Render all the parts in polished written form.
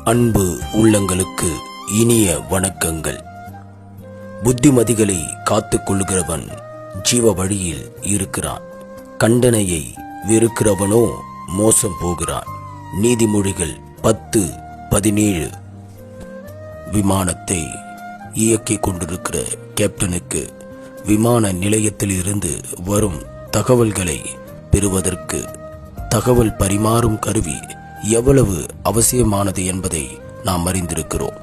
அன்பு உள்ளங்களுக்கு இனிய வணக்கங்கள். புத்திமதிகளை காத்துக் கொள்கிறவன் ஜீவ வழியில் இருக்கிறான். கண்டனையை வெறுக்கிறவனோ மோசம் போகிறான். நீதிமொழிகள் 10:17. விமானத்தை இயக்கிக் கொண்டிருக்கிற கேப்டனுக்கு விமான நிலையத்தில் இருந்து வரும் தகவல்களை பெறுவதற்கு தகவல் பரிமாறும் கருவி எவ்வளவு அவசியமானது என்பதை நாம் அறிந்திருக்கிறோம்.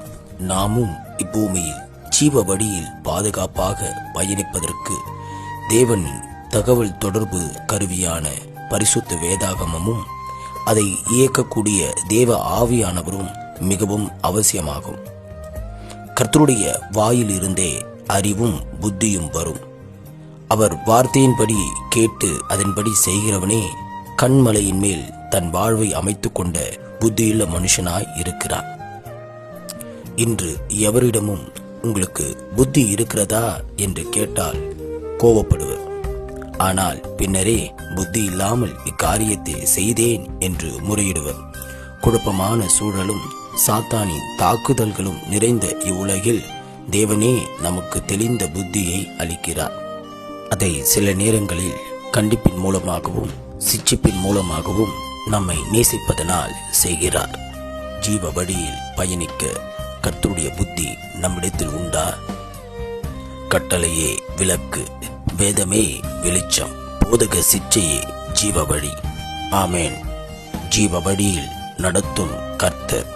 நாமும் இப்பூமியில் ஜீவ வழியில் பாதுகாப்பாக பயணிப்பதற்கு தேவனின் தகவல் தொடர்பு கருவியான பரிசுத்த வேதாகமமும் அதை இயக்கக்கூடிய தேவ ஆவியானவரும் மிகவும் அவசியமாகும். கர்த்தருடைய வாயில் இருந்தே அறிவும் புத்தியும் வரும். அவர் வார்த்தையின்படி கேட்டு அதன்படி செய்கிறவனே கண்மலையின் மேல் தன் வாழ்வை அமைத்துக் கொண்ட புத்தியுள்ள மனுஷனாய் இருக்கிறார். இன்று எவரிடமும் உங்களுக்கு புத்தி இருக்கிறதா என்று கேட்டால் கோபப்படுவர். ஆனால் பின்னரே புத்தி இல்லாமல் இக்காரியத்தை செய்தேன் என்று முறையிடுவர். குழப்பமான சூழலும் சாத்தானின் தாக்குதல்களும் நிறைந்த இவ்வுலகில் தேவனே நமக்கு தெளிந்த புத்தியை அளிக்கிறார். அதை சில நேரங்களில் கண்டிப்பின் மூலமாகவும் சிட்சிப்பின் மூலமாகவும் நம்மை நேசிப்பதனால் செய்கிறார். ஜீவ வழியில் பயணிக்க கர்த்தருடைய புத்தி நம்மிடத்தில் உண்டா? கட்டளையே விளக்கு, வேதமே வெளிச்சம், போதக சிற்சையே ஜீவ வழி. ஆமேன். ஜீவ வழியில் நடத்தும் கர்த்தர்.